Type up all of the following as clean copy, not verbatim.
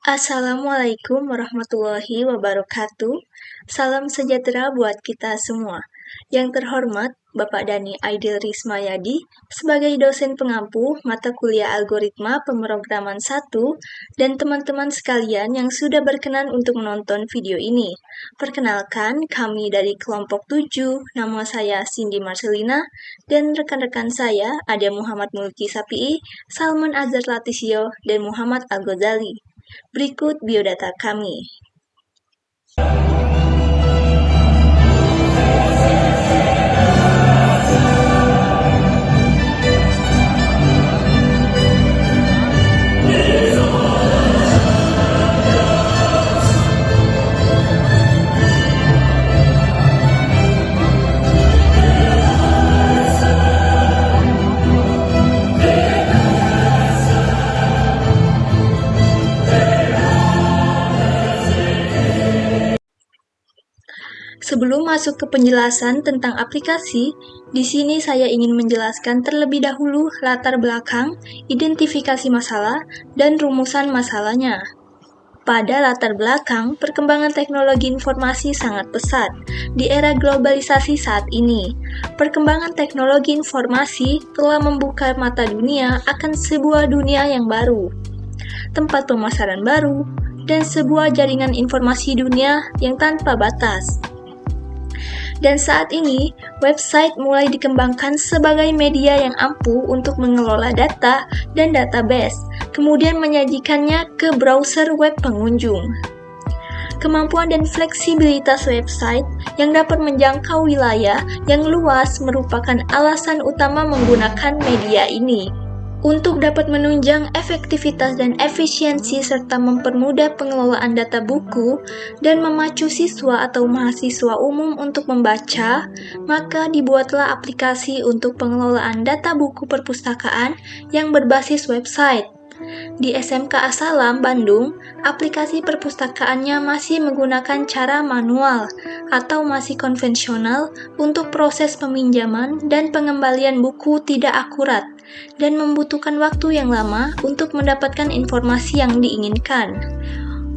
Assalamualaikum warahmatullahi wabarakatuh. Salam sejahtera buat kita semua. Yang terhormat Bapak Dani Aidil Rismayadi sebagai dosen pengampu mata kuliah algoritma pemrograman 1 dan teman-teman sekalian yang sudah berkenan untuk menonton video ini. Perkenalkan, kami dari kelompok 7, nama saya Cindy Marcelina dan rekan-rekan saya ada Muhammad Mulki Sapii, Salman Azhar Latisio, dan Muhammad Al-Ghazali. Berikut biodata kami. Sebelum masuk ke penjelasan tentang aplikasi, di sini saya ingin menjelaskan terlebih dahulu latar belakang, identifikasi masalah, dan rumusan masalahnya. Pada latar belakang, perkembangan teknologi informasi sangat pesat di era globalisasi saat ini. Perkembangan teknologi informasi telah membuka mata dunia akan sebuah dunia yang baru, tempat pemasaran baru, dan sebuah jaringan informasi dunia yang tanpa batas. Dan saat ini, website mulai dikembangkan sebagai media yang ampuh untuk mengelola data dan database, kemudian menyajikannya ke browser web pengunjung. Kemampuan dan fleksibilitas website yang dapat menjangkau wilayah yang luas merupakan alasan utama menggunakan media ini. Untuk dapat menunjang efektivitas dan efisiensi serta mempermudah pengelolaan data buku dan memacu siswa atau mahasiswa umum untuk membaca, maka dibuatlah aplikasi untuk pengelolaan data buku perpustakaan yang berbasis website. Di SMK As-Salam, Bandung, aplikasi perpustakaannya masih menggunakan cara manual atau masih konvensional untuk proses peminjaman dan pengembalian buku tidak akurat dan membutuhkan waktu yang lama untuk mendapatkan informasi yang diinginkan.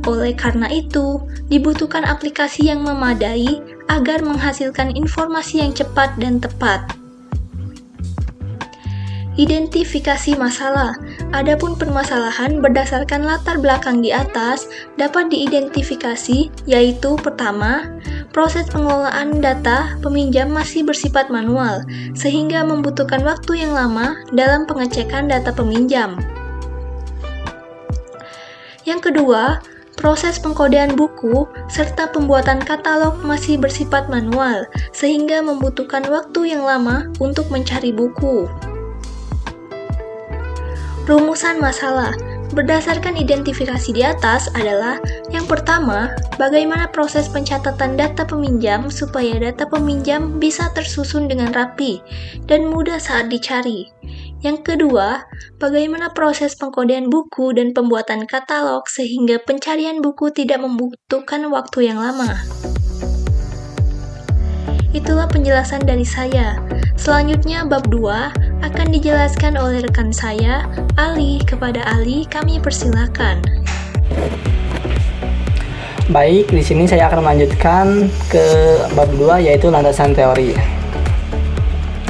Oleh karena itu, dibutuhkan aplikasi yang memadai agar menghasilkan informasi yang cepat dan tepat. Identifikasi masalah. Adapun permasalahan berdasarkan latar belakang di atas dapat diidentifikasi, yaitu pertama, proses pengelolaan data peminjam masih bersifat manual, sehingga membutuhkan waktu yang lama dalam pengecekan data peminjam. Yang kedua, proses pengkodean buku serta pembuatan katalog masih bersifat manual, sehingga membutuhkan waktu yang lama untuk mencari buku. Rumusan masalah berdasarkan identifikasi di atas adalah yang pertama, bagaimana proses pencatatan data peminjam supaya data peminjam bisa tersusun dengan rapi dan mudah saat dicari. Yang kedua, bagaimana proses pengkodean buku dan pembuatan katalog sehingga pencarian buku tidak membutuhkan waktu yang lama. Itulah penjelasan dari saya. Selanjutnya bab 2 akan dijelaskan oleh rekan saya, Ali. Kepada Ali, kami persilakan. Baik, di sini saya akan melanjutkan ke bab 2 yaitu landasan teori.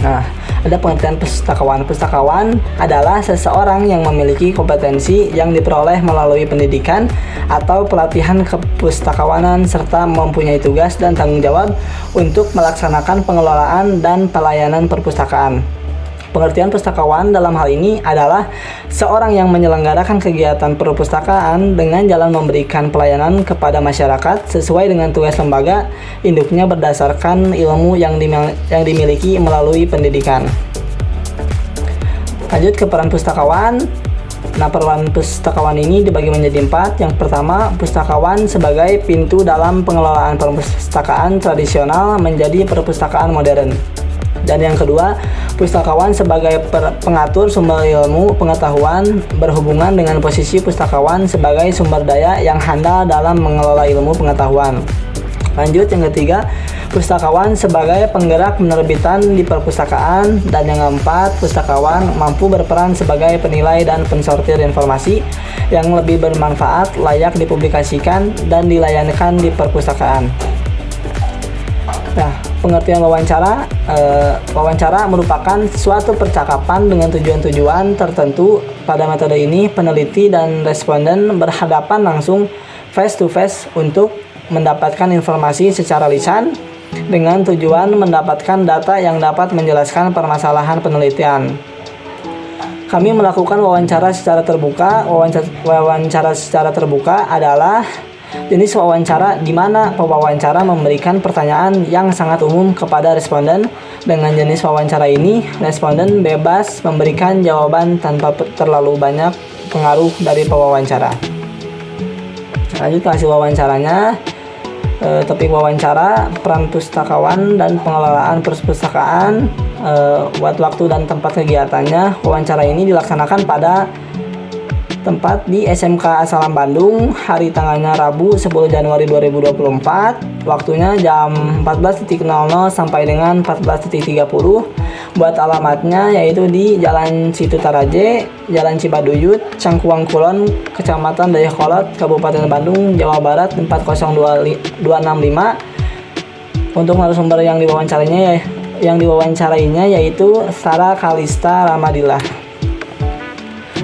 Nah, ada pengertian pustakawan. Pustakawan adalah seseorang yang memiliki kompetensi yang diperoleh melalui pendidikan atau pelatihan kepustakawanan serta mempunyai tugas dan tanggung jawab untuk melaksanakan pengelolaan dan pelayanan perpustakaan. Pengertian pustakawan dalam hal ini adalah seorang yang menyelenggarakan kegiatan perpustakaan dengan jalan memberikan pelayanan kepada masyarakat sesuai dengan tugas lembaga induknya berdasarkan ilmu yang dimiliki melalui pendidikan. Lanjut ke peran pustakawan. Nah, peran pustakawan ini dibagi menjadi 4. Yang pertama, pustakawan sebagai pintu dalam pengelolaan perpustakaan tradisional menjadi perpustakaan modern. Dan yang kedua, pustakawan sebagai pengatur sumber ilmu pengetahuan berhubungan dengan posisi pustakawan sebagai sumber daya yang handal dalam mengelola ilmu pengetahuan. Lanjut, yang ketiga, pustakawan sebagai penggerak penerbitan di perpustakaan. Dan yang keempat, pustakawan mampu berperan sebagai penilai dan pensortir informasi yang lebih bermanfaat, layak dipublikasikan dan dilayangkan di perpustakaan. Nah, pengertian wawancara. Wawancara merupakan suatu percakapan dengan tujuan-tujuan tertentu. Pada metode ini, peneliti dan responden berhadapan langsung face to face untuk mendapatkan informasi secara lisan dengan tujuan mendapatkan data yang dapat menjelaskan permasalahan penelitian. Kami melakukan wawancara secara terbuka. Wawancara secara terbuka adalah jenis wawancara di mana pewawancara memberikan pertanyaan yang sangat umum kepada responden. Dengan jenis wawancara ini, responden bebas memberikan jawaban tanpa terlalu banyak pengaruh dari pewawancara. Lanjut ke hasil wawancaranya. Topik wawancara, peran pustakawan dan pengelolaan perpustakaan, buat waktu dan tempat kegiatannya. Wawancara ini dilaksanakan pada tempat di SMK Asalam Bandung, hari tanggalnya Rabu 10 Januari 2024, waktunya jam 14.00 sampai dengan 14.30. Buat alamatnya yaitu di Jalan Situ Taraje, Jalan Cibaduyut, Cangkuang Kulon, Kecamatan Dayakolot, Kabupaten Bandung, Jawa Barat 40265. Untuk narasumber yang diwawancarainya yaitu Sarah Kalista Ramadillah.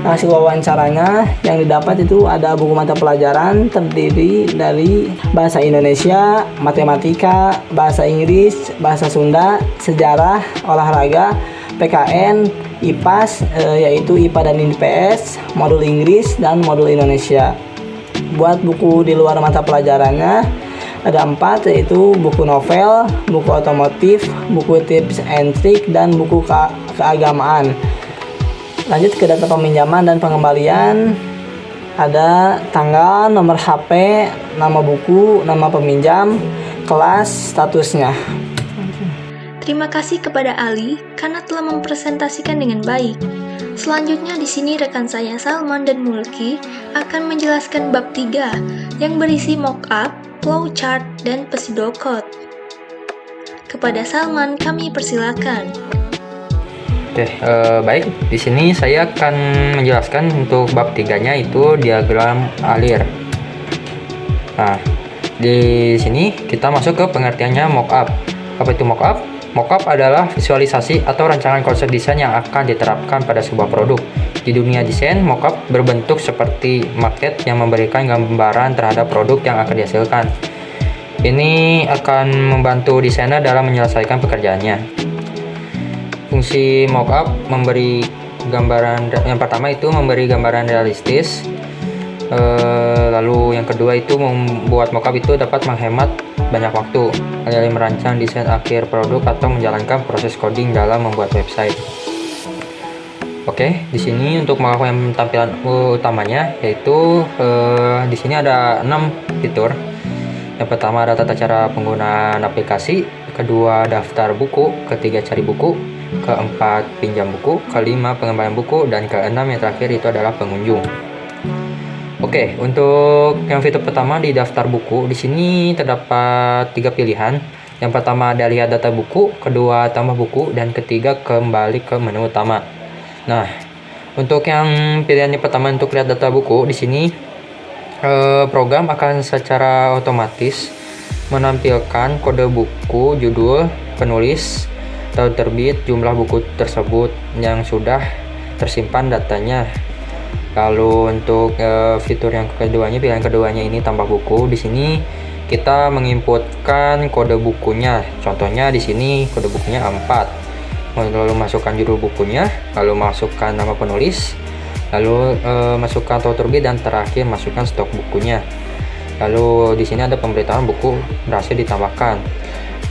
Hasil wawancaranya yang didapat itu ada buku mata pelajaran terdiri dari bahasa Indonesia, matematika, bahasa Inggris, bahasa Sunda, sejarah, olahraga, PKN, IPAS, yaitu IPA dan IPS, modul Inggris, dan modul Indonesia. Buat buku di luar mata pelajarannya ada 4, yaitu buku novel, buku otomotif, buku tips and trick, dan buku keagamaan. Lanjut ke data peminjaman dan pengembalian. Ada tanggal, nomor HP, nama buku, nama peminjam, kelas, statusnya. Terima kasih kepada Ali karena telah mempresentasikan dengan baik. Selanjutnya di sini rekan saya Salman dan Mulki akan menjelaskan bab 3 yang berisi mock-up, flowchart, dan pseudocode. Kepada Salman kami persilakan. Oke, baik. Di sini saya akan menjelaskan untuk bab 3-nya itu diagram alir. Nah, di sini kita masuk ke pengertiannya mockup. Apa itu mockup? Mockup adalah visualisasi atau rancangan konsep desain yang akan diterapkan pada sebuah produk. Di dunia desain, mockup berbentuk seperti maket yang memberikan gambaran terhadap produk yang akan dihasilkan. Ini akan membantu desainer dalam menyelesaikan pekerjaannya. Fungsi mockup memberi gambaran, yang pertama itu memberi gambaran realistis, lalu yang kedua itu membuat mockup itu dapat menghemat banyak waktu dalam merancang desain akhir produk atau menjalankan proses coding dalam membuat website. Oke, di sini untuk melakukan tampilan utamanya yaitu di sini ada 6 fitur. Yang pertama ada tata cara penggunaan aplikasi, kedua daftar buku, ketiga cari buku, keempat pinjam buku, kelima pengembalian buku, dan keenam yang terakhir itu adalah pengunjung. Oke, untuk yang fitur pertama di daftar buku, di sini terdapat 3 pilihan. Yang pertama ada lihat data buku, kedua tambah buku, dan ketiga kembali ke menu utama. Nah, untuk yang pilihan yang pertama untuk lihat data buku, di sini program akan secara otomatis menampilkan kode buku, judul, penulis, tahun terbit, jumlah buku tersebut yang sudah tersimpan datanya. Lalu untuk fitur yang keduanya, pilihan keduanya ini tambah buku. Di sini kita menginputkan kode bukunya. Contohnya di sini kode bukunya A4. Lalu masukkan judul bukunya, lalu masukkan nama penulis, lalu masukkan tahun terbit, dan terakhir masukkan stok bukunya. Lalu di sini ada pemberitahuan buku berhasil ditambahkan.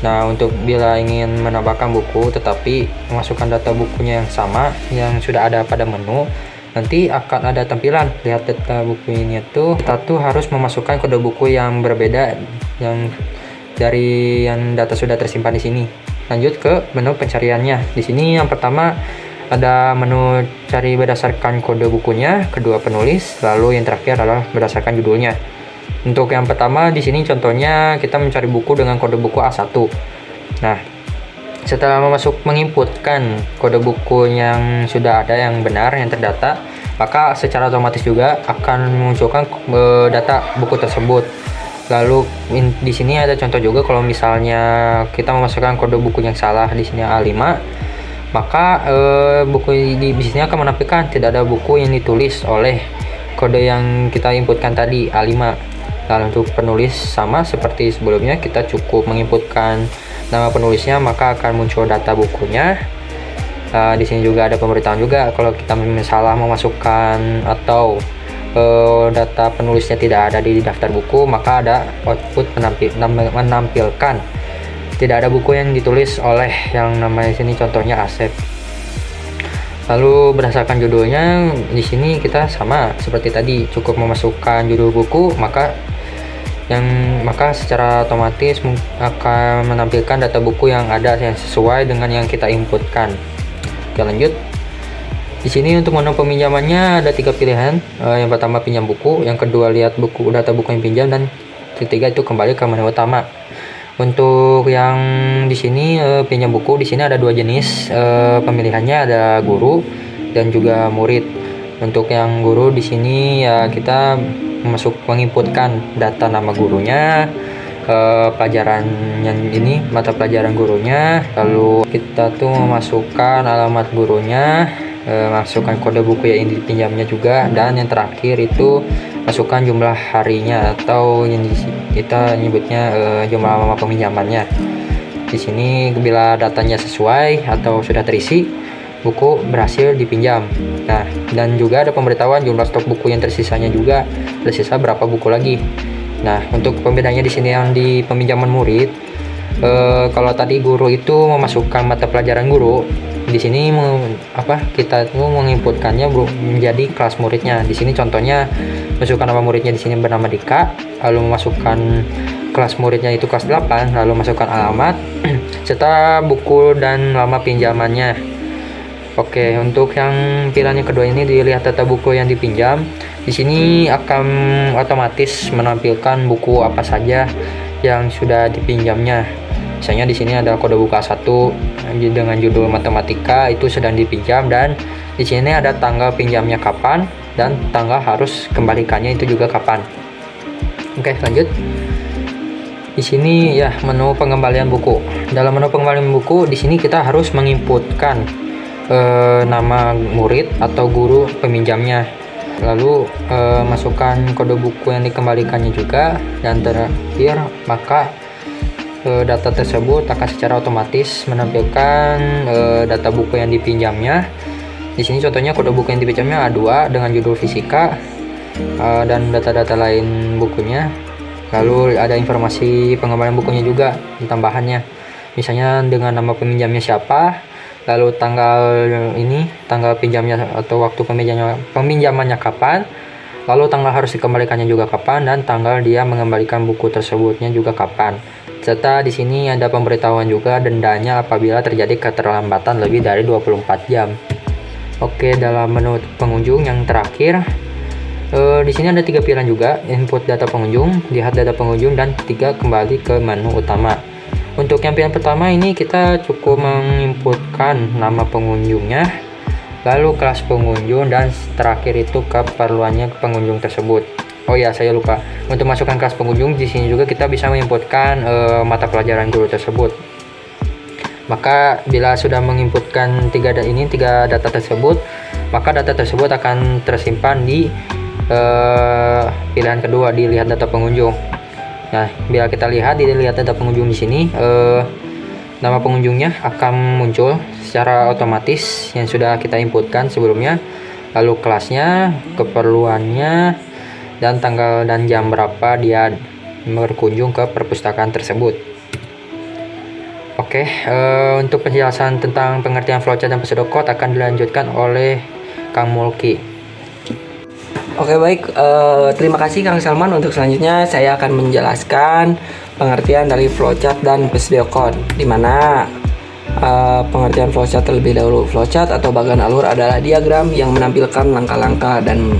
Nah, untuk bila ingin menambahkan buku tetapi memasukkan data bukunya yang sama yang sudah ada pada menu, nanti akan ada tampilan lihat data buku ini tuh. Kita tuh harus memasukkan kode buku yang berbeda yang dari yang data sudah tersimpan di sini. Lanjut ke menu pencariannya. Di sini yang pertama ada menu cari berdasarkan kode bukunya, kedua penulis, lalu yang terakhir adalah berdasarkan judulnya. Untuk yang pertama di sini contohnya kita mencari buku dengan kode buku A1. Nah, setelah menginputkan kode buku yang sudah ada yang benar yang terdata, maka secara otomatis juga akan memunculkan data buku tersebut. Lalu di sini ada contoh juga kalau misalnya kita memasukkan kode buku yang salah, di sini A5, maka buku di sini akan menampilkan tidak ada buku yang ditulis oleh kode yang kita inputkan tadi A5. Lalu untuk penulis sama seperti sebelumnya, kita cukup menginputkan nama penulisnya maka akan muncul data bukunya. Di sini juga ada pemberitahuan juga kalau kita salah memasukkan atau data penulisnya tidak ada di daftar buku, maka ada output menampilkan tidak ada buku yang ditulis oleh yang namanya sini contohnya Asep. Lalu berdasarkan judulnya di sini kita sama seperti tadi, cukup memasukkan judul buku maka secara otomatis akan menampilkan data buku yang ada yang sesuai dengan yang kita inputkan. Oke, lanjut. Di sini untuk menu peminjamannya ada 3 pilihan. Yang pertama pinjam buku, yang kedua lihat buku data buku yang pinjam, dan ketiga itu kembali ke menu utama. Untuk yang di sini pinjam buku, di sini ada 2 jenis pemilihannya, ada guru dan juga murid. Untuk yang guru di sini ya kita menginputkan data nama gurunya, pelajaran yang ini mata pelajaran gurunya, lalu kita tuh memasukkan alamat gurunya, masukkan kode buku yang dipinjamnya juga, dan yang terakhir itu masukkan jumlah harinya atau yang kita nyebutnya jumlah lama peminjamannya. Di sini bila datanya sesuai atau sudah terisi, buku berhasil dipinjam. Nah, dan juga ada pemberitahuan jumlah stok buku yang tersisanya juga, tersisa berapa buku lagi. Nah, untuk pembedanya di sini yang di peminjaman murid, kalau tadi guru itu memasukkan mata pelajaran guru, di sini kita tuh menginputkannya menjadi kelas muridnya. Di sini contohnya masukkan nama muridnya di sini bernama Dika, lalu memasukkan kelas muridnya itu kelas 8, lalu masukkan alamat serta buku dan lama pinjamannya. Oke, untuk yang pilihan yang kedua ini dilihat data buku yang dipinjam. Di sini akan otomatis menampilkan buku apa saja yang sudah dipinjamnya. Misalnya di sini ada kode buku A1 dengan judul matematika itu sedang dipinjam, dan di sini ada tanggal pinjamnya kapan dan tanggal harus kembalikannya itu juga kapan. Oke, lanjut. Di sini ya menu pengembalian buku. Dalam menu pengembalian buku di sini kita harus menginputkan nama murid atau guru peminjamnya, lalu masukkan kode buku yang dikembalikannya juga, dan terakhir maka data tersebut akan secara otomatis menampilkan data buku yang dipinjamnya. Di sini contohnya kode buku yang dipinjamnya A2 dengan judul fisika dan data-data lain bukunya. Lalu ada informasi pengembalian bukunya juga tambahannya, misalnya dengan nama peminjamnya siapa, lalu tanggal pinjamnya atau waktu peminjamannya kapan, lalu tanggal harus dikembalikannya juga kapan, dan tanggal dia mengembalikan buku tersebutnya juga kapan. Serta di sini ada pemberitahuan juga dendanya apabila terjadi keterlambatan lebih dari 24 jam. Oke, dalam menu pengunjung yang terakhir, di sini ada 3 pilihan juga, input data pengunjung, lihat data pengunjung, dan ketiga kembali ke menu utama. Untuk yang pilihan pertama ini kita cukup menginputkan nama pengunjungnya, lalu kelas pengunjung, dan terakhir itu keperluannya pengunjung tersebut. Oh ya, saya lupa. Untuk masukkan kelas pengunjung di sini juga kita bisa menginputkan mata pelajaran guru tersebut. Maka bila sudah menginputkan tiga data tersebut, maka data tersebut akan tersimpan di pilihan kedua, dilihat data pengunjung. Nah, bila kita lihat data pengunjung di sini, nama pengunjungnya akan muncul secara otomatis yang sudah kita inputkan sebelumnya, lalu kelasnya, keperluannya, dan tanggal dan jam berapa dia berkunjung ke perpustakaan tersebut. Oke, untuk penjelasan tentang pengertian flowchart dan pseudocode akan dilanjutkan oleh Kang Mulki. Oke, baik, terima kasih Kang Salman. Untuk selanjutnya saya akan menjelaskan pengertian dari flowchart dan pseudocode, di mana pengertian flowchart terlebih dahulu. Flowchart atau bagan alur adalah diagram yang menampilkan langkah-langkah dan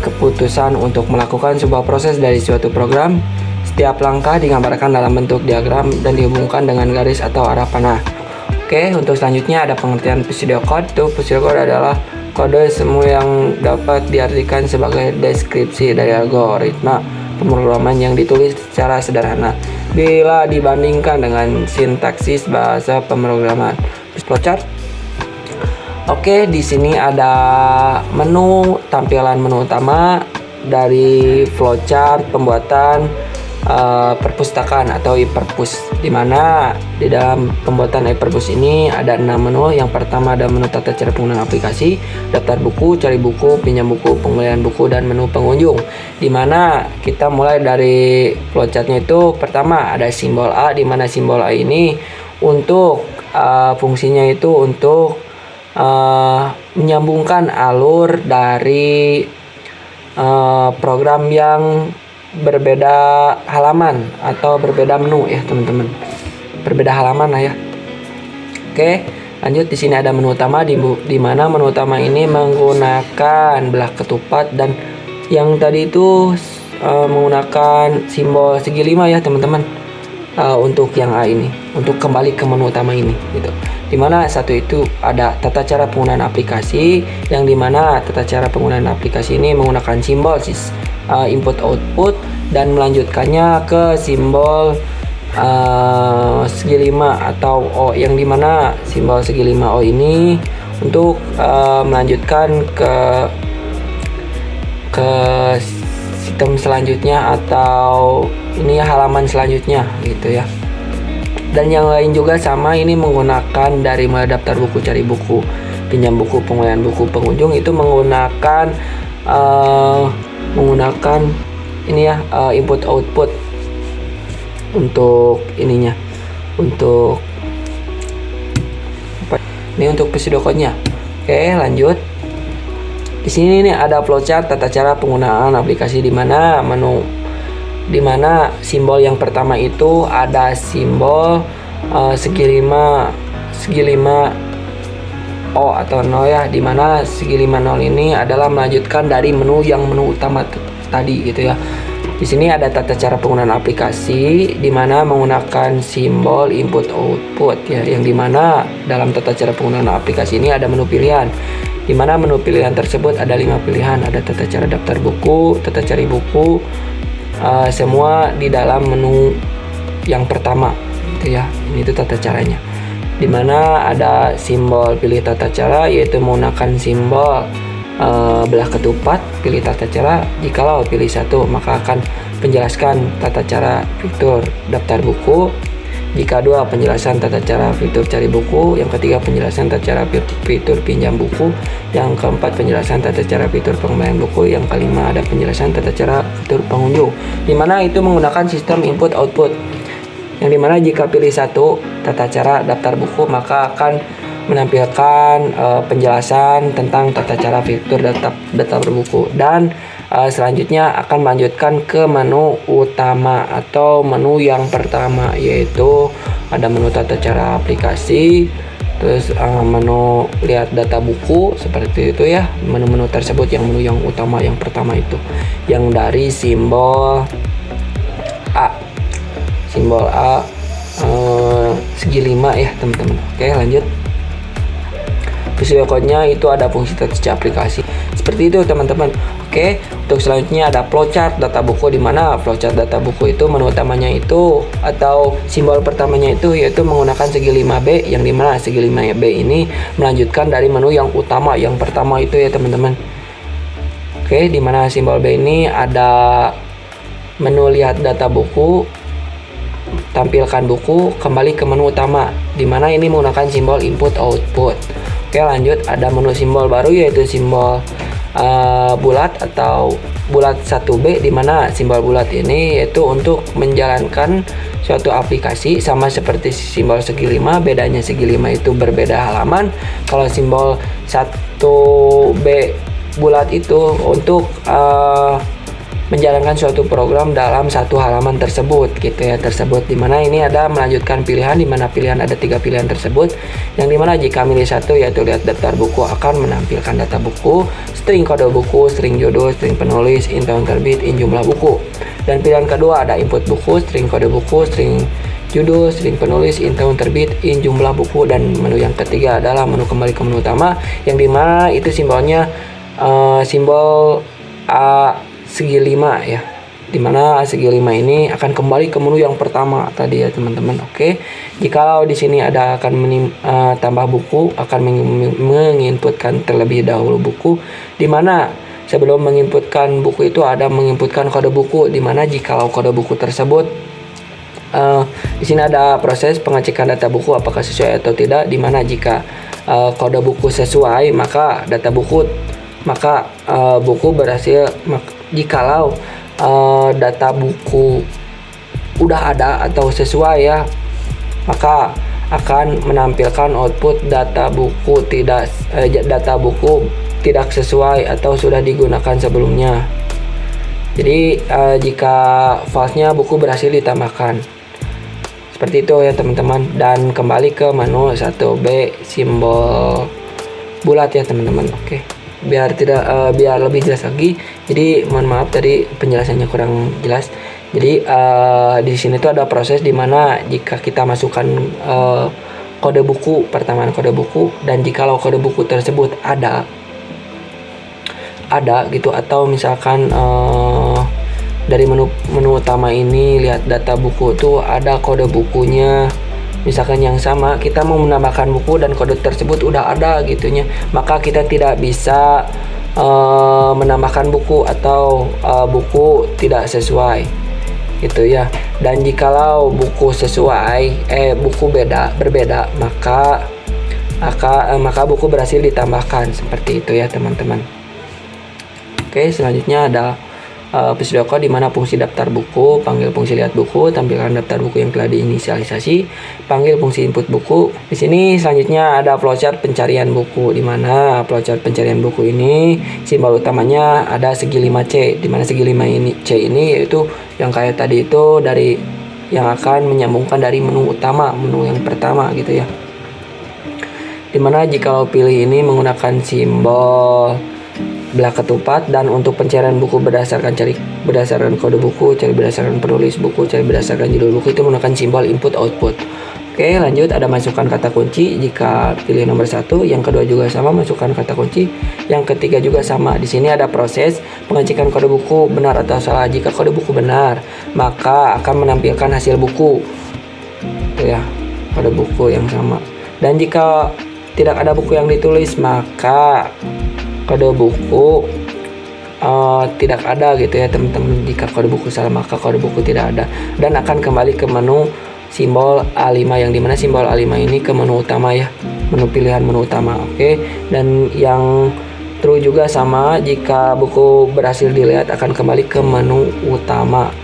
keputusan untuk melakukan sebuah proses dari suatu program. Setiap langkah digambarkan dalam bentuk diagram dan dihubungkan dengan garis atau arah panah. Oke, untuk selanjutnya ada pengertian pseudocode. Pseudocode adalah kode semu yang dapat diartikan sebagai deskripsi dari algoritma pemrograman yang ditulis secara sederhana bila dibandingkan dengan sintaksis bahasa pemrograman. Flowchart. Oke, di sini ada menu, tampilan menu utama dari flowchart pembuatan perpustakaan atau e-perpus, di mana di dalam pembuatan e-perpus ini ada 6 menu. Yang pertama ada menu tata cara penggunaan aplikasi, daftar buku, cari buku, pinjam buku, pembelian buku, dan menu pengunjung. Di mana kita mulai dari flowchartnya itu pertama ada simbol A, di mana simbol A ini untuk fungsinya itu untuk menyambungkan alur dari program yang berbeda halaman atau berbeda menu ya teman-teman, berbeda halaman lah ya. Oke, lanjut. Di sini ada menu utama di mana menu utama ini menggunakan belah ketupat, dan yang tadi itu menggunakan simbol segi 5 ya teman-teman. Untuk yang A ini, untuk kembali ke menu utama ini gitu. Dimana satu itu ada tata cara penggunaan aplikasi, yang dimana tata cara penggunaan aplikasi ini menggunakan simbol input output dan melanjutkannya ke simbol segi 5 atau O, yang dimana simbol segi 5 O ini untuk melanjutkan ke sistem selanjutnya atau ini ya halaman selanjutnya gitu ya. Dan yang lain juga sama, ini menggunakan dari mulai daftar buku, cari buku, pinjam buku, pembelian buku, pengunjung, itu menggunakan ini ya input output untuk ininya, untuk ini untuk pseudocode-nya. Oke, lanjut. Di sini nih ada flowchart tata cara penggunaan aplikasi, di mana simbol yang pertama itu ada simbol segi 5 O atau 0 ya, di mana segi 5 0 ini adalah melanjutkan dari menu utama tadi gitu ya. Di sini ada tata cara penggunaan aplikasi, di mana menggunakan simbol input output ya, yang dimana dalam tata cara penggunaan aplikasi ini ada menu pilihan, di mana menu pilihan tersebut ada 5 pilihan, ada tata cara daftar buku, tata cari buku, semua di dalam menu yang pertama gitu ya. Ini tuh tata caranya, dimana ada simbol pilih tata cara, yaitu menggunakan simbol belah ketupat pilih tata cara. Jikalau pilih satu, maka akan penjelaskan tata cara fitur daftar buku. Jika dua, penjelasan tata cara fitur cari buku. Yang ketiga, penjelasan tata cara fitur pinjam buku. Yang keempat, penjelasan tata cara fitur pengembalian buku. Yang kelima, ada penjelasan tata cara fitur pengunjung, dimana itu menggunakan sistem input output, yang dimana jika pilih satu, tata cara daftar buku, maka akan menampilkan penjelasan tentang tata cara fitur daftar buku, dan selanjutnya akan melanjutkan ke menu utama atau menu yang pertama, yaitu ada menu tata cara aplikasi, terus menu lihat data buku, seperti itu ya. Menu-menu tersebut menu yang utama yang pertama itu yang dari simbol A segi 5 ya teman-teman. Oke, lanjut. Pseudocode-nya itu ada fungsi tata cara aplikasi seperti itu teman-teman. Oke, untuk selanjutnya ada flowchart data buku, di mana flowchart data buku itu menu utamanya itu atau simbol pertamanya itu yaitu menggunakan segi 5B, yang dimana segi 5B ini melanjutkan dari menu yang utama yang pertama itu ya teman-teman. Oke, di mana simbol B ini ada menu lihat data buku, tampilkan buku, kembali ke menu utama, di mana ini menggunakan simbol input output. Oke, lanjut. Ada menu simbol baru, yaitu simbol bulat atau bulat 1B, di mana simbol bulat ini yaitu untuk menjalankan suatu aplikasi, sama seperti simbol segi 5, bedanya segi 5 itu berbeda halaman. Kalau simbol 1B bulat itu untuk menjalankan suatu program dalam satu halaman tersebut gitu ya, dimana ini ada melanjutkan pilihan, dimana pilihan ada 3 pilihan tersebut, yang dimana jika milih satu yaitu lihat daftar buku akan menampilkan data buku, string kode buku, string judul, string penulis, in tahun terbit, in jumlah buku. Dan pilihan kedua ada input buku, string kode buku, string judul, string penulis, in tahun terbit, in jumlah buku. Dan menu yang ketiga adalah menu kembali ke menu utama, yang dimana itu simbolnya simbol A segi 5 ya, dimana A segi 5 ini akan kembali ke menu yang pertama tadi ya teman-teman. Oke, jikalau di sini ada akan tambah buku, akan menginputkan terlebih dahulu buku, dimana sebelum menginputkan buku itu ada menginputkan kode buku, dimana jikalau kode buku tersebut di sini ada proses pengecekan data buku apakah sesuai atau tidak, dimana jika kode buku sesuai maka buku berhasil. Jikalau data buku udah ada atau sesuai ya, maka akan menampilkan output data buku tidak sesuai atau sudah digunakan sebelumnya. Jadi jika false-nya buku berhasil ditambahkan. Seperti itu ya teman-teman. Dan kembali ke menu 1B simbol bulat ya teman-teman. Oke. Biar lebih jelas lagi. Jadi mohon maaf tadi penjelasannya kurang jelas. Jadi di sini tuh ada proses di mana jika kita masukkan kode buku, pertamaan kode buku, dan jikalau kode buku tersebut ada gitu, atau misalkan dari menu utama ini lihat data buku tuh ada kode bukunya misalkan yang sama, kita mau menambahkan buku dan kode tersebut udah ada gitunya, maka kita tidak bisa menambahkan buku atau buku tidak sesuai gitu ya. Dan jikalau buku sesuai buku berbeda maka buku berhasil ditambahkan, seperti itu ya teman-teman. Oke, selanjutnya ada Pseudocode di mana fungsi daftar buku, panggil fungsi lihat buku, tampilkan daftar buku yang telah diinisialisasi, panggil fungsi input buku. Di sini selanjutnya ada flowchart pencarian buku, di mana flowchart pencarian buku ini simbol utamanya ada segi 5C, di mana segi 5C ini yaitu yang kayak tadi itu dari yang akan menyambungkan dari menu utama, menu yang pertama gitu ya. Dimana jika pilih ini menggunakan simbol belah ketupat, dan untuk pencarian buku berdasarkan kode buku, cari berdasarkan penulis buku, cari berdasarkan judul buku, itu menggunakan simbol input output. Oke, lanjut ada masukkan kata kunci jika pilih nomor 1, yang kedua juga sama masukkan kata kunci, yang ketiga juga sama. Di sini ada proses pengecekan kode buku benar atau salah. Jika kode buku benar, maka akan menampilkan hasil buku. Itu ya, kode buku yang sama. Dan jika tidak ada buku yang ditulis, maka kode buku tidak ada gitu ya teman-teman. Jika kode buku salah maka kode buku tidak ada, dan akan kembali ke menu simbol A5, yang dimana simbol A5 ini ke menu utama ya, menu pilihan menu utama. Oke, dan yang true juga sama, jika buku berhasil dilihat akan kembali ke menu utama.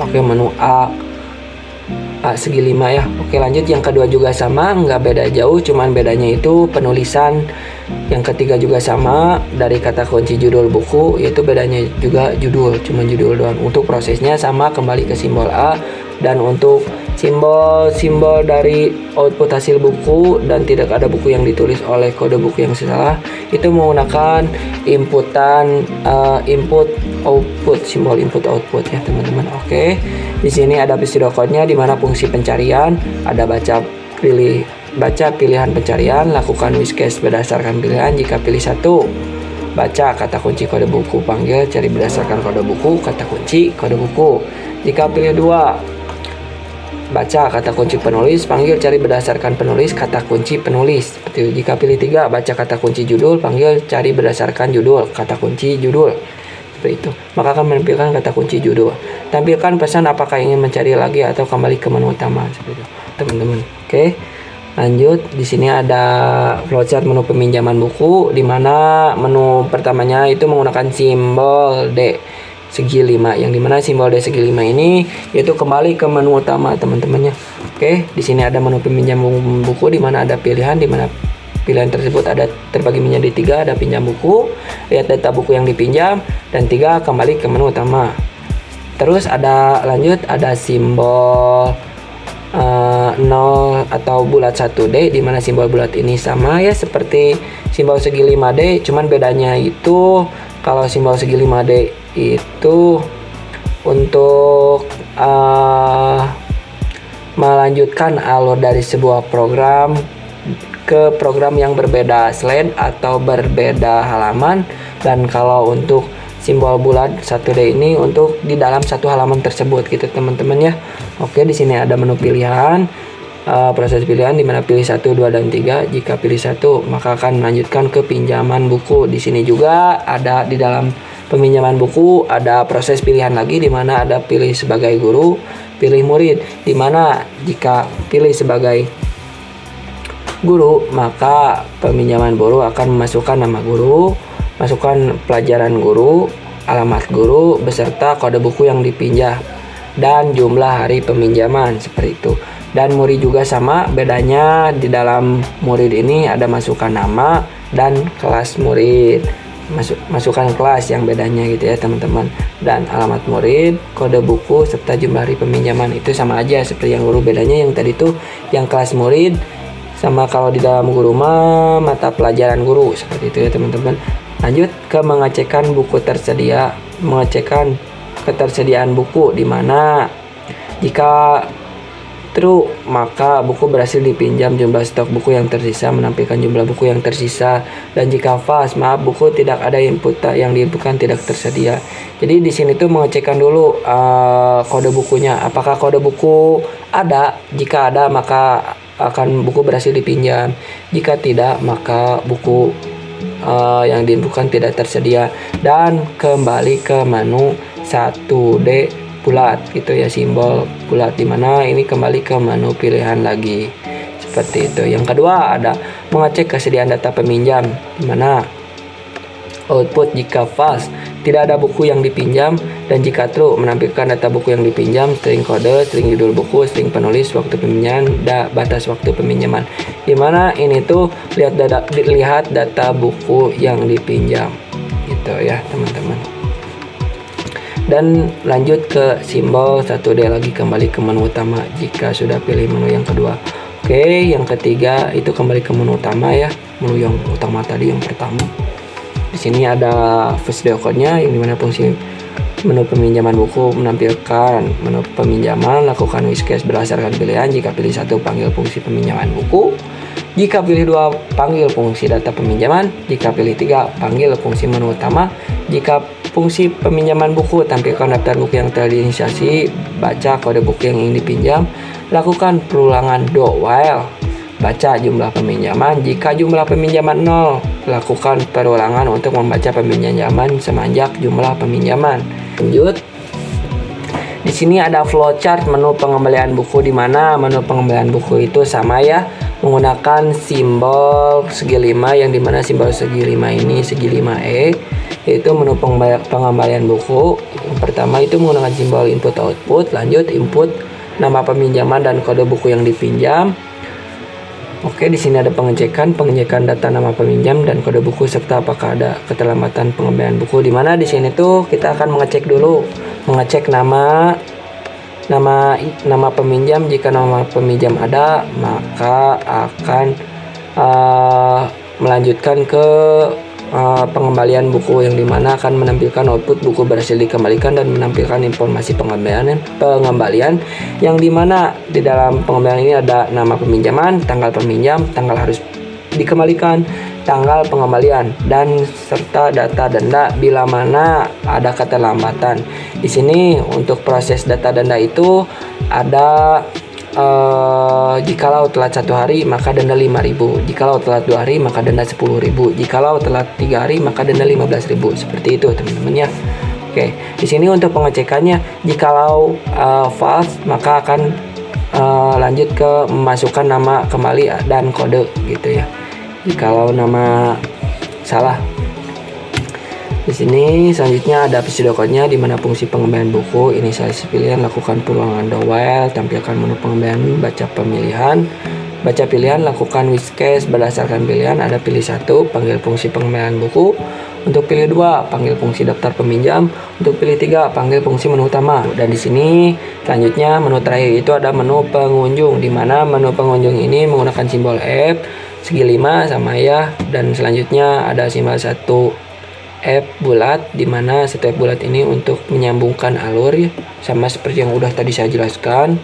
Oke, menu A segi 5 ya. Oke, lanjut yang kedua juga sama, nggak beda jauh, cuman bedanya itu penulisan. Yang ketiga juga sama, dari kata kunci judul buku, yaitu bedanya juga judul, cuma judul doang. Untuk prosesnya sama, kembali ke simbol A. Dan untuk simbol dari output hasil buku dan tidak ada buku yang ditulis oleh kode buku yang salah, itu menggunakan input output, simbol input output ya teman-teman. Oke, di sini ada pseudocode-nya, di mana fungsi pencarian ada baca pilihan pencarian, lakukan whiskers berdasarkan pilihan. Jika pilih 1, baca kata kunci kode buku, panggil cari berdasarkan kode buku, kata kunci kode buku. Jika pilih 2, baca kata kunci penulis, panggil cari berdasarkan penulis, kata kunci penulis. Seperti itu. Jika pilih 3, baca kata kunci judul, panggil cari berdasarkan judul, kata kunci judul. Seperti itu. Maka akan menampilkan kata kunci judul. Tampilkan pesan apakah ingin mencari lagi atau kembali ke menu utama, seperti itu teman-teman. Oke, lanjut. Di sini ada flowchart menu peminjaman buku, di mana menu pertamanya itu menggunakan simbol D segi 5, yang dimana simbol D segi 5 ini yaitu kembali ke menu utama teman-temannya. Oke, di sini ada menu peminjaman buku, di mana ada pilihan, di mana pilihan tersebut ada terbagi menjadi 3, ada pinjam buku, lihat data buku yang dipinjam, dan 3, kembali ke menu utama. Terus ada simbol 0 atau bulat 1D, di mana simbol bulat ini sama ya seperti simbol segi 5D, cuman bedanya itu kalau simbol segi 5D itu untuk melanjutkan alur dari sebuah program ke program yang berbeda slide atau berbeda halaman, dan kalau untuk simbol bulat 1D ini untuk di dalam satu halaman tersebut gitu teman-teman ya. Oke, di sini ada menu pilihan, proses pilihan di mana pilih 1, 2, dan 3. Jika pilih 1 maka akan melanjutkan ke pinjaman buku. Di sini juga ada di dalam peminjaman buku ada proses pilihan lagi, di mana ada pilih sebagai guru, pilih murid, di mana jika pilih sebagai guru maka peminjaman guru akan memasukkan nama guru, masukkan pelajaran guru, alamat guru, beserta kode buku yang dipinjam, dan jumlah hari peminjaman seperti itu. Dan murid juga sama, bedanya di dalam murid ini ada masukkan nama dan kelas murid, masukkan kelas yang bedanya gitu ya teman-teman. Dan alamat murid, kode buku, serta jumlah hari peminjaman itu sama aja seperti yang guru. Bedanya yang tadi tuh yang kelas murid sama kalau di dalam guru mata pelajaran guru seperti itu ya teman-teman. Lanjut ke mengecekkan buku tersedia, mengecekkan ketersediaan buku, di mana jika true maka buku berhasil dipinjam, jumlah stok buku yang tersisa menampilkan jumlah buku yang tersisa, dan jika false buku tidak ada input yang diinputkan tidak tersedia. Jadi di sini tuh mengecekkan dulu kode bukunya, apakah kode buku ada. Jika ada maka akan buku berhasil dipinjam, jika tidak maka buku yang diinputkan tidak tersedia. Dan kembali ke menu 1D bulat gitu ya, simbol bulat, dimana ini kembali ke menu pilihan lagi seperti itu. Yang kedua ada mengecek kesediaan data peminjam, dimana output jika false tidak ada buku yang dipinjam, dan jika true menampilkan data buku yang dipinjam, string kode, string judul buku, string penulis, waktu peminjaman, batas waktu peminjaman. Dimana ini tuh lihat data buku yang dipinjam gitu ya teman-teman. Dan lanjut ke simbol 1D lagi, kembali ke menu utama jika sudah pilih menu yang kedua. Oke, yang ketiga itu kembali ke menu utama ya, menu yang utama tadi yang pertama. Di sini ada video code-nya, yang dimana fungsi menu peminjaman buku menampilkan menu peminjaman, lakukan whiskers berdasarkan pilihan. Jika pilih 1 panggil fungsi peminjaman buku, jika pilih 2 panggil fungsi data peminjaman, jika pilih 3 panggil fungsi menu utama. Jika fungsi peminjaman buku tampilkan daftar buku yang telah diinisiasi, baca kode buku yang ingin dipinjam, lakukan perulangan do while, baca jumlah peminjaman. Jika jumlah peminjaman 0, lakukan perulangan untuk membaca peminjaman semenjak jumlah peminjaman. Lanjut. Di sini ada flowchart menu pengembalian buku, di mana menu pengembalian buku itu sama ya, menggunakan simbol segi 5, yang dimana simbol segi 5 ini segi 5E, yaitu menu pengembalian buku. Yang pertama itu menggunakan simbol input output, lanjut input nama peminjaman dan kode buku yang dipinjam. Oke, di sini ada pengecekan data nama peminjam dan kode buku, serta apakah ada keterlambatan pengembalian buku, di mana di sini tuh kita akan mengecek nama peminjam. Jika nama peminjam ada maka akan melanjutkan ke pengembalian buku, yang dimana akan menampilkan output buku berhasil dikembalikan dan menampilkan informasi pengembalian, yang dimana di dalam pengembalian ini ada nama peminjaman, tanggal peminjam, tanggal harus dikembalikan, tanggal pengembalian, dan serta data denda bila mana ada keterlambatan. Di sini untuk proses data denda itu ada jikalau telat 1 hari maka denda 5.000, jikalau telat 2 hari maka denda 10.000, jikalau telat 3 hari maka denda 15.000, seperti itu teman-teman ya. Oke, di sini untuk pengecekannya, jikalau false maka akan lanjut ke memasukkan nama kembali dan kode gitu ya. Jikalau nama salah. Di sini selanjutnya ada video code-nya, di mana fungsi pengembalian buku, inisialisasi pilihan, lakukan perulangan do while, tampilkan menu pengembalian, baca pemilihan, Baca pilihan, lakukan whiskes berdasarkan pilihan. Ada pilih 1, panggil fungsi pengembalian buku. Untuk pilih 2, panggil fungsi daftar peminjam. Untuk pilih 3, panggil fungsi menu utama. Dan di sini selanjutnya menu terakhir itu ada menu pengunjung, di mana menu pengunjung ini menggunakan simbol F, segi 5 sama ya. Dan selanjutnya ada simbol 1 F bulat, di mana satu F bulat ini untuk menyambungkan alur ya, sama seperti yang udah tadi saya jelaskan.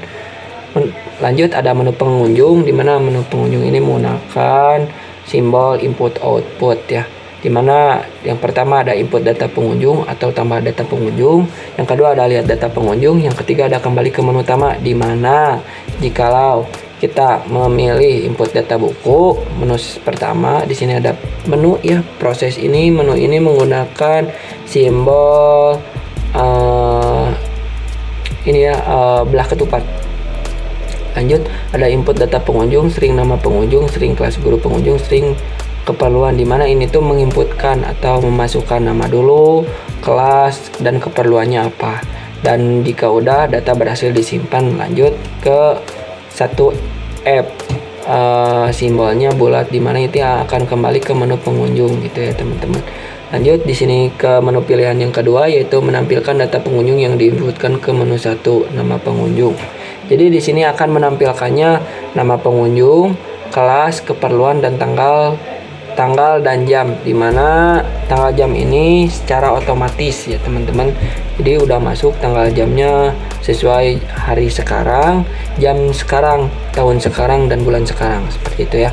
Lanjut ada menu pengunjung, di mana menu pengunjung ini menggunakan simbol input output ya. Di mana yang pertama ada input data pengunjung atau tambah data pengunjung, yang kedua ada lihat data pengunjung, yang ketiga ada kembali ke menu utama, di mana jikalau kita memilih input data buku, menu pertama di sini ada menu ya. Proses ini menu ini menggunakan simbol belah ketupat. Lanjut ada input data pengunjung, string nama pengunjung, string kelas guru pengunjung, string keperluan, di mana ini tuh menginputkan atau memasukkan nama dulu, kelas, dan keperluannya apa. Dan jika udah data berhasil disimpan, lanjut ke 1 F simbolnya bulat, di mana itu akan kembali ke menu pengunjung gitu ya teman-teman. Lanjut di sini ke menu pilihan yang kedua, yaitu menampilkan data pengunjung yang diinputkan ke menu 1, nama pengunjung. Jadi di sini akan menampilkannya nama pengunjung, kelas, keperluan, dan tanggal dan jam, di mana tanggal jam ini secara otomatis ya teman-teman. Jadi udah masuk tanggal jamnya sesuai hari sekarang, jam sekarang, tahun sekarang, dan bulan sekarang, seperti itu ya.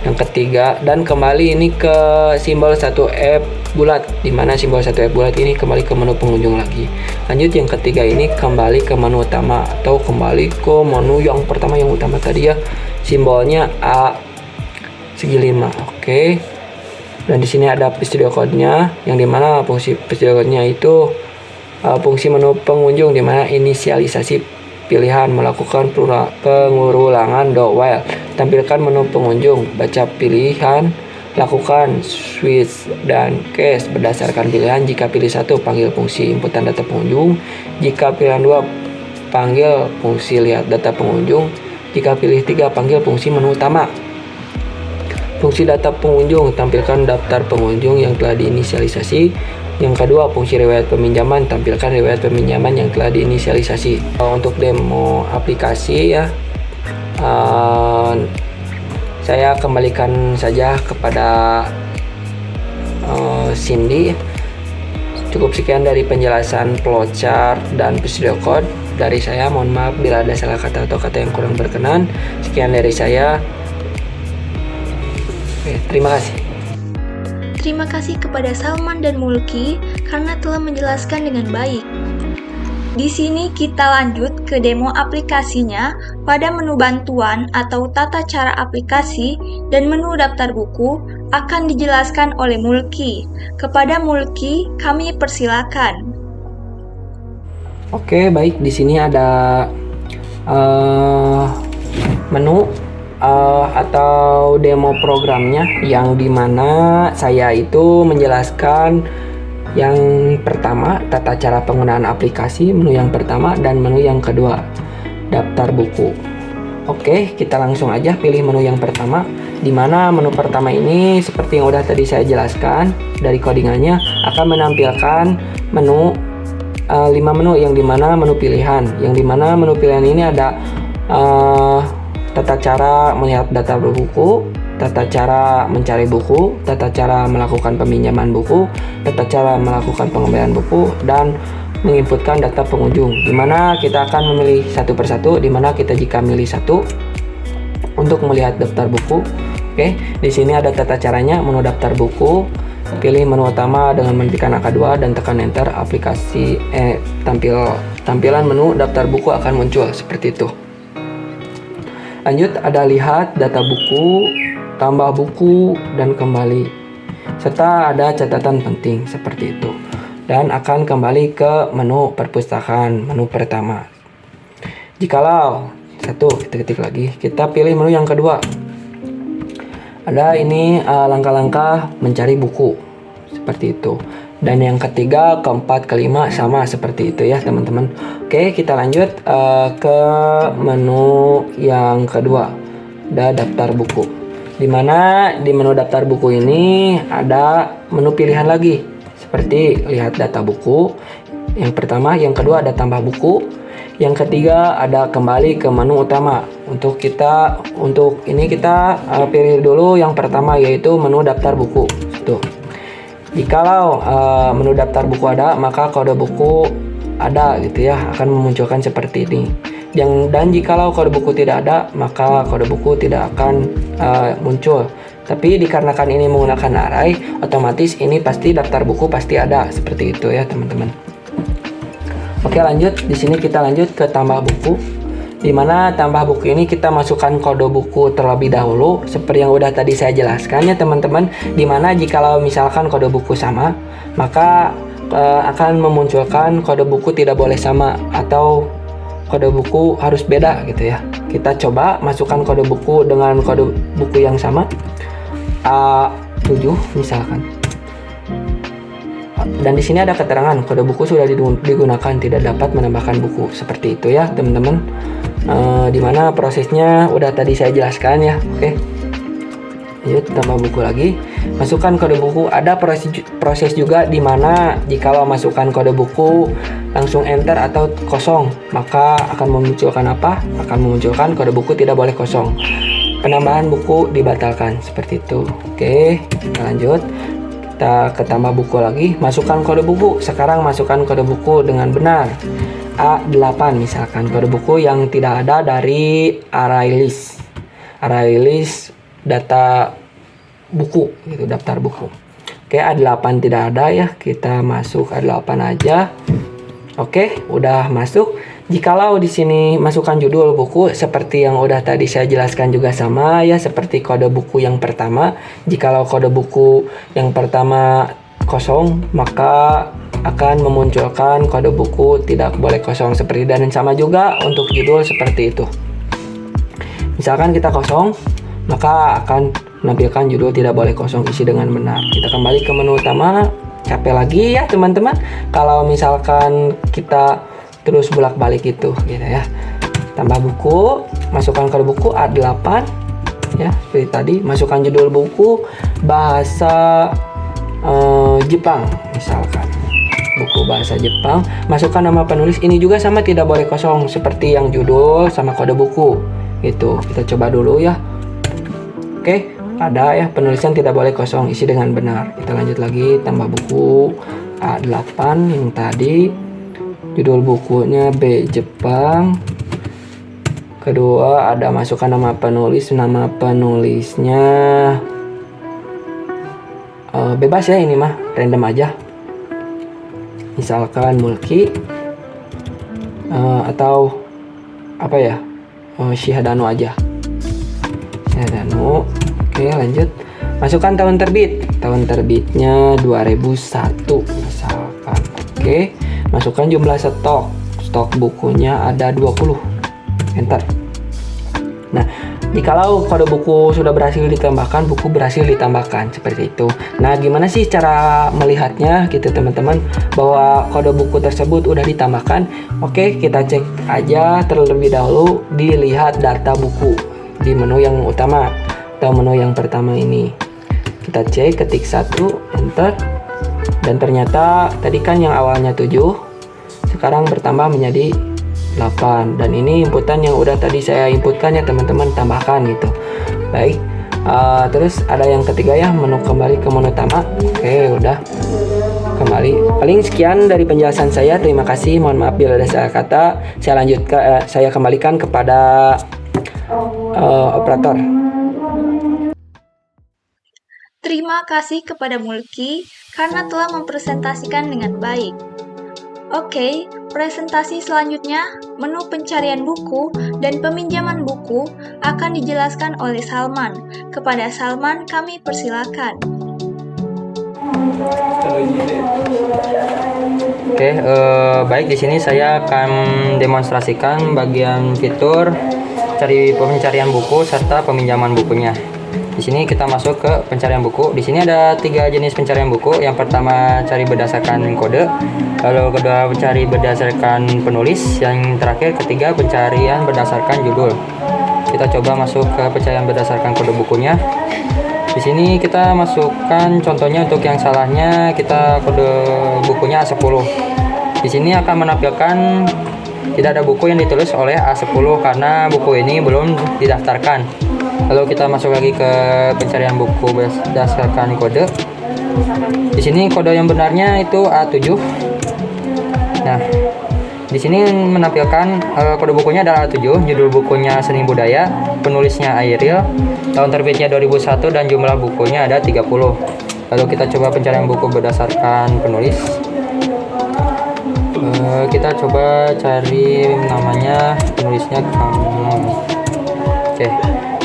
Yang ketiga, dan kembali ini ke simbol 1 F bulat, di mana simbol 1 F bulat ini kembali ke menu pengunjung lagi. Lanjut yang ketiga ini kembali ke menu utama atau kembali ke menu yang pertama yang utama tadi ya. Simbolnya A segi 5. Oke. Dan di sini ada video code-nya, yang dimana fungsi video code-nya itu fungsi menu pengunjung, di mana inisialisasi pilihan, melakukan pengulangan do while, tampilkan menu pengunjung, baca pilihan, lakukan switch dan case berdasarkan pilihan. Jika pilih 1, panggil fungsi inputan data pengunjung. Jika pilihan 2, panggil fungsi lihat data pengunjung. Jika pilih 3, panggil fungsi menu utama. Fungsi data pengunjung, tampilkan daftar pengunjung yang telah diinisialisasi. Yang kedua, fungsi riwayat peminjaman, tampilkan riwayat peminjaman yang telah diinisialisasi. Untuk demo aplikasi ya, saya kembalikan saja kepada Cindy. Cukup sekian dari penjelasan flowchart dan video code dari saya. Mohon maaf bila ada salah kata atau kata yang kurang berkenan. Sekian dari saya. Oke, terima kasih. Terima kasih kepada Salman dan Mulki karena telah menjelaskan dengan baik. Di sini kita lanjut ke demo aplikasinya. Pada menu bantuan atau tata cara aplikasi dan menu daftar buku akan dijelaskan oleh Mulki. Kepada Mulki, kami persilakan. Oke, baik, di sini ada menu atau demo programnya, yang dimana saya itu menjelaskan yang pertama tata cara penggunaan aplikasi, menu yang pertama, dan menu yang kedua daftar buku. Oke, kita langsung aja pilih menu yang pertama, dimana menu pertama ini seperti yang udah tadi saya jelaskan dari codingannya akan menampilkan menu 5 menu, yang dimana menu pilihan, yang dimana menu pilihan ini ada tata cara melihat data buku, tata cara mencari buku, tata cara melakukan peminjaman buku, tata cara melakukan pengembalian buku, dan menginputkan data pengunjung, dimana kita akan memilih satu persatu, dimana kita jika milih 1 untuk melihat daftar buku. Oke, di sini ada tata caranya, menu daftar buku, pilih menu utama dengan menentukan angka 2 dan tekan enter, aplikasi tampilan menu daftar buku akan muncul seperti itu. Lanjut ada lihat data buku, tambah buku, dan kembali, serta ada catatan penting seperti itu. Dan akan kembali ke menu perpustakaan, menu pertama. Jikalau 1, kita ketik lagi, kita pilih menu yang kedua. Ada ini langkah-langkah mencari buku seperti itu. Dan yang ketiga, keempat, kelima sama seperti itu ya teman-teman. Oke, kita lanjut ke menu yang kedua. ada daftar buku. Dimana di menu daftar buku ini ada menu pilihan lagi, seperti lihat data buku. Yang pertama, yang kedua ada tambah buku. Yang ketiga ada kembali ke menu utama. Untuk ini kita pilih dulu yang pertama, yaitu menu daftar buku. Tuh. Jikalau menu daftar buku ada, maka kode buku ada gitu ya, akan memunculkan seperti ini. Dan jikalau kode buku tidak ada, maka kode buku tidak akan muncul. Tapi dikarenakan ini menggunakan array, otomatis ini pasti daftar buku pasti ada, seperti itu ya teman-teman. Oke, lanjut. Di sini kita lanjut ke tambah buku. Di mana tambah buku ini kita masukkan kode buku terlebih dahulu, seperti yang udah tadi saya jelaskan ya teman-teman. Di mana jikalau misalkan kode buku sama, maka akan memunculkan kode buku tidak boleh sama atau kode buku harus beda gitu ya. Kita coba masukkan kode buku dengan kode buku yang sama, A7 misalkan. Dan di sini ada keterangan kode buku sudah digunakan, tidak dapat menambahkan buku, seperti itu ya teman-teman. Dimana prosesnya udah tadi saya jelaskan ya. Oke, yuk tambah buku lagi, masukkan kode buku. Ada proses juga dimana jikalau masukkan kode buku langsung enter atau kosong, maka akan memunculkan apa? Akan memunculkan kode buku tidak boleh kosong. Penambahan buku dibatalkan, seperti itu. Oke, kita lanjut. Kita ke tambah buku lagi, masukkan kode buku. Sekarang masukkan kode buku dengan benar. A8 misalkan, kode buku yang tidak ada dari array list. Array list data buku gitu, daftar buku. Oke, A8 tidak ada ya. Kita masuk A8 aja. Oke, udah masuk. Jikalau di sini masukkan judul buku seperti yang udah tadi saya jelaskan juga sama ya, seperti kode buku yang pertama. Jikalau kode buku yang pertama kosong, maka akan memunculkan kode buku tidak boleh kosong, seperti dan sama juga untuk judul seperti itu. Misalkan kita kosong, maka akan menampilkan judul tidak boleh kosong, isi dengan benar. Kita kembali ke menu utama. Capek lagi ya teman-teman kalau misalkan kita terus bolak-balik gitu ya. Tambah buku, masukkan kode buku A8 ya, seperti tadi. Masukkan judul buku bahasa Jepang misalkan, buku bahasa Jepang. Masukkan nama penulis, ini juga sama, tidak boleh kosong seperti yang judul sama kode buku gitu. Kita coba dulu ya. Oke, ada ya, penulisan tidak boleh kosong, isi dengan benar. Kita lanjut lagi, tambah buku A8 yang tadi, judul bukunya B Jepang. Kedua ada masukkan nama penulis, nama penulisnya bebas ya, ini mah random aja, misalkan Mulki atau apa ya, Syihadano aja, Syihadano. Oke, lanjut. Masukkan tahun terbit. Tahun terbitnya 2001 misalkan. Oke, masukkan jumlah stok. Stok bukunya ada 20. Enter. Nah, jikalau kode buku sudah berhasil ditambahkan, buku berhasil ditambahkan, seperti itu. Nah, gimana sih cara melihatnya gitu teman-teman, bahwa kode buku tersebut udah ditambahkan? Oke, kita cek aja terlebih dahulu, dilihat data buku di menu yang utama atau menu yang pertama ini. Kita cek, ketik 1, enter. Dan ternyata tadi kan yang awalnya 7, sekarang bertambah menjadi 8. Dan ini inputan yang udah tadi saya inputkan ya teman-teman, tambahkan gitu. Baik, terus ada yang ketiga ya, menu kembali ke menu utama. Oke, udah kembali. Paling sekian dari penjelasan saya, terima kasih, mohon maaf bila ada salah kata. Saya kembalikan kepada operator. Terima kasih kepada Mulki karena telah mempresentasikan dengan baik. Oke, presentasi selanjutnya, menu pencarian buku dan peminjaman buku akan dijelaskan oleh Salman. Kepada Salman kami persilakan. Oke, baik, di sini saya akan demonstrasikan bagian fitur pencarian buku serta peminjaman bukunya. Di sini kita masuk ke pencarian buku. Di sini ada 3 jenis pencarian buku. Yang pertama cari berdasarkan kode, lalu kedua cari berdasarkan penulis, yang terakhir ketiga pencarian berdasarkan judul. Kita kita coba masuk ke pencarian berdasarkan kode bukunya. Di sini kita masukkan contohnya. Untuk yang salahnya kita kode bukunya A10. Di sini akan menampilkan tidak ada buku yang ditulis oleh A10 karena buku ini belum didaftarkan. Lalu kita masuk lagi ke pencarian buku berdasarkan kode. Di sini kode yang benarnya itu A7. Nah, di sini menampilkan kode bukunya adalah A7, judul bukunya Seni Budaya, penulisnya Airil, tahun terbitnya 2001 dan jumlah bukunya ada 30. Lalu kita coba pencarian buku berdasarkan penulis. Kita coba cari namanya, penulisnya Kangmul. Oke,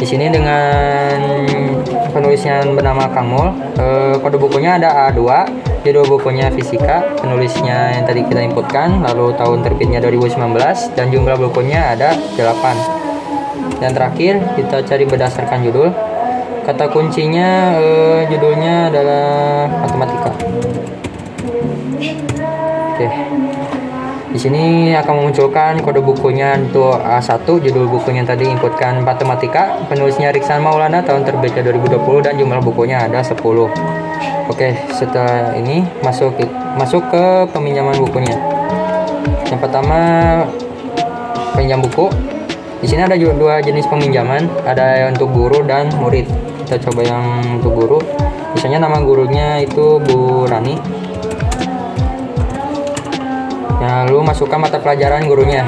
di sini dengan penulisnya bernama Kangmul. Kode bukunya ada A2, judul bukunya Fisika, penulisnya yang tadi kita inputkan, lalu tahun terbitnya 2019 dan jumlah bukunya ada 8. Dan terakhir kita cari berdasarkan judul. Kata kuncinya judulnya adalah matematika. Oke. Di sini akan memunculkan kode bukunya untuk A1, judul bukunya yang tadi inputkan matematika, penulisnya Riksan Maulana, tahun terbitnya 2020 dan jumlah bukunya ada 10. Oke, setelah ini masuk ke peminjaman bukunya. Yang pertama, pinjam buku. Di sini ada dua jenis peminjaman, ada untuk guru dan murid. Kita coba yang untuk guru. Misalnya nama gurunya itu Bu Rani. Lalu masukkan mata pelajaran gurunya,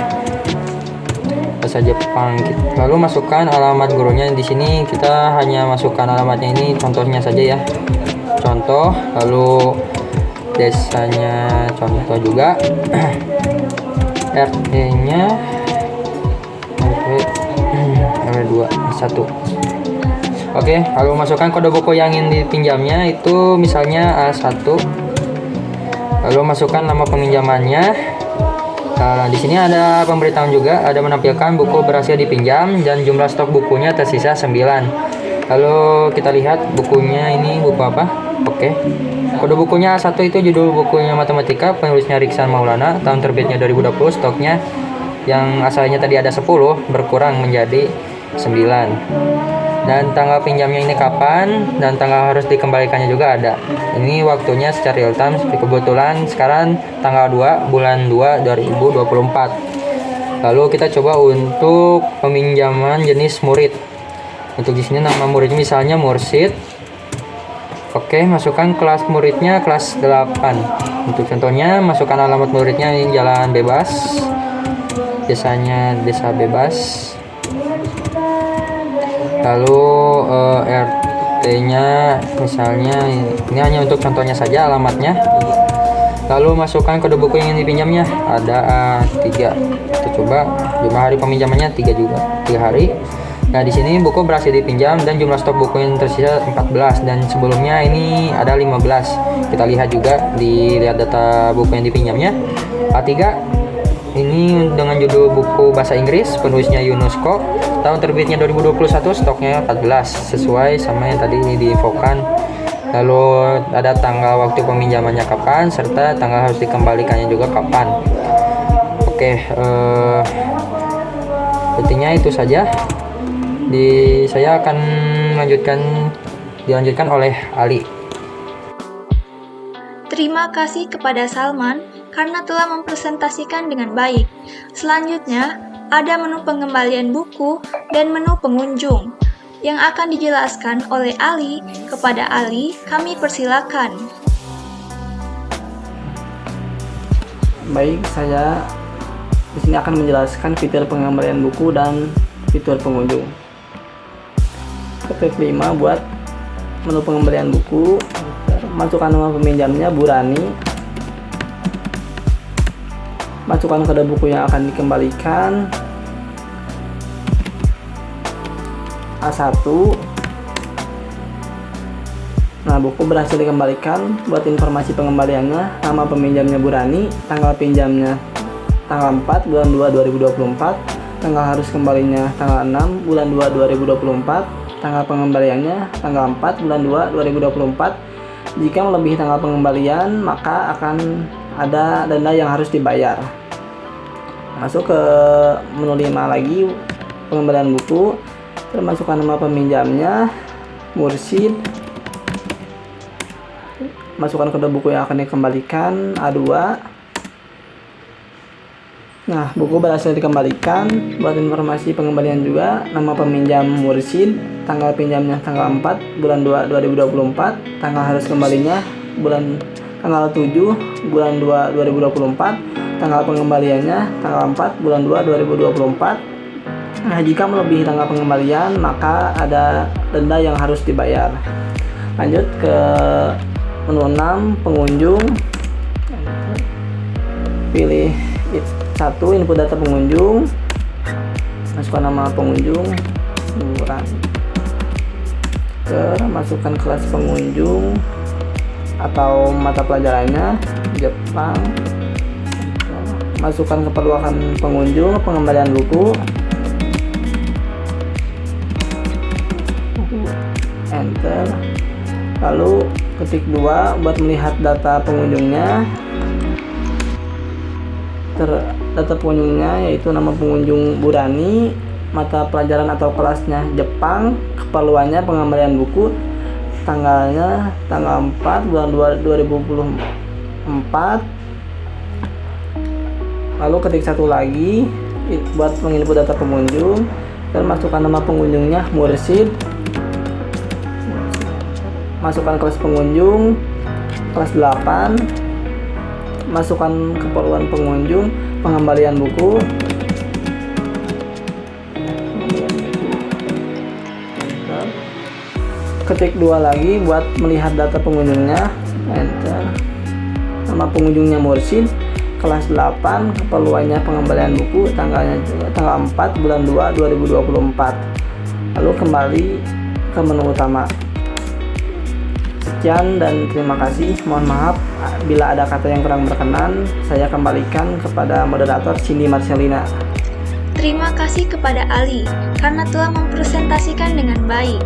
bahasa Jepang. Lalu masukkan alamat gurunya. Di sini kita hanya masukkan alamatnya, ini contohnya saja ya. Contoh, lalu desanya contoh juga. RT-nya RW 1. Oke, lalu masukkan kode buku yang ingin dipinjamnya, itu misalnya A1. Lalu masukkan nama peminjamannya. Nah, di sini ada pemberitahuan juga, ada menampilkan buku berhasil dipinjam dan jumlah stok bukunya tersisa 9. Lalu kita lihat bukunya ini buku apa? Oke. Kode bukunya A1 itu judul bukunya matematika, penulisnya Riksan Maulana, tahun terbitnya 2020, stoknya yang asalnya tadi ada 10 berkurang menjadi 9. Dan tanggal pinjamnya ini kapan, dan tanggal harus dikembalikannya juga ada. Ini waktunya secara real time. Kebetulan sekarang tanggal 2 bulan 2 2024. Lalu kita coba untuk peminjaman jenis murid. Untuk di sini nama muridnya misalnya Mursid. Oke, masukkan kelas muridnya kelas 8. Untuk contohnya masukkan alamat muridnya ini Jalan Bebas. Desanya Desa Bebas. Lalu RT-nya misalnya ini hanya untuk contohnya saja alamatnya. Lalu masukkan kode buku yang ingin dipinjamnya, ada A3. Kita coba jumlah hari peminjamannya 3 juga, 3 hari. Nah, di sini buku berhasil dipinjam dan jumlah stok buku yang tersisa 14 dan sebelumnya ini ada 15. Kita lihat juga dilihat data buku yang dipinjamnya. A3 ini dengan judul buku bahasa Inggris, penulisnya UNESCO, tahun terbitnya 2021, stoknya 14 sesuai sama yang tadi diinfokan. Lalu ada tanggal waktu peminjamannya kapan serta tanggal harus dikembalikannya juga kapan. Oke, intinya itu saja. Saya akan dilanjutkan oleh Ali. Terima kasih kepada Salman karena telah mempresentasikan dengan baik. Selanjutnya, ada menu pengembalian buku dan menu pengunjung yang akan dijelaskan oleh Ali. Kepada Ali, kami persilakan. Baik, saya di sini akan menjelaskan fitur pengembalian buku dan fitur pengunjung. Klik 5 buat menu pengembalian buku. Masukkan nama peminjamnya Bu Rani. Masukkan kode buku yang akan dikembalikan A1. Nah, buku berhasil dikembalikan. Buat informasi pengembaliannya, nama peminjamnya Bu Rani, tanggal pinjamnya tanggal 4 bulan 2 2024, tanggal harus kembalinya tanggal 6 bulan 2 2024, tanggal pengembaliannya tanggal 4 bulan 2 2024. Jika melebihi tanggal pengembalian, maka akan ada denda yang harus dibayar. Masuk ke menu 5 lagi, pengembalian buku. Termasukkan nama peminjamnya, Mursid. Masukkan kode buku yang akan dikembalikan, A2. Nah, buku berhasil dikembalikan. Buat informasi pengembalian juga, nama peminjam Mursid, tanggal pinjamnya tanggal 4 bulan 2 2024, tanggal harus kembalinya tanggal 7 bulan 2 2024, tanggal pengembaliannya tanggal 4 bulan 2 2024. Nah, jika melebihi tanggal pengembalian, maka ada denda yang harus dibayar. Lanjut ke menu 6, pengunjung. Pilih 1, input data pengunjung, masukkan nama pengunjung, masukkan kelas pengunjung atau mata pelajarannya, Jepang, masukkan keperluan pengunjung, pengembalian buku, enter, lalu ketik 2 buat melihat data pengunjungnya. Data pengunjungnya yaitu nama pengunjung Burani, mata pelajaran atau kelasnya Jepang, keperluannya pengembalian buku, tanggalnya tanggal 4 bulan 2 2024. Lalu ketik 1 lagi buat menginput data pengunjung dan masukkan nama pengunjungnya Mursid. Masukkan kelas pengunjung kelas 8. Masukkan keperluan pengunjung, pengembalian buku, ketik 2 lagi buat melihat data pengunjungnya, enter, nama pengunjungnya Mursid, kelas 8, keperluannya pengembalian buku, tanggal 4 bulan 2 2024. Lalu kembali ke menu utama. Sekian dan terima kasih. Mohon maaf bila ada kata yang kurang berkenan. Saya kembalikan kepada moderator Cindy Marcelina. Terima kasih kepada Ali karena telah mempresentasikan dengan baik.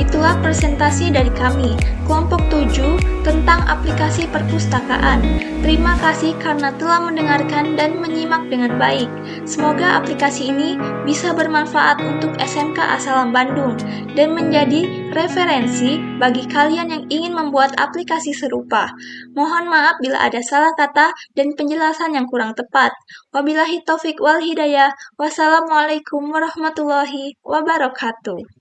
Itulah presentasi dari kami, kelompok 7, tentang aplikasi perpustakaan. Terima kasih karena telah mendengarkan dan menyimak dengan baik. Semoga aplikasi ini bisa bermanfaat untuk SMK Asalam Bandung dan menjadi referensi bagi kalian yang ingin membuat aplikasi serupa. Mohon maaf bila ada salah kata dan penjelasan yang kurang tepat. Wabillahi taufik wal hidayah. Wassalamualaikum warahmatullahi wabarakatuh.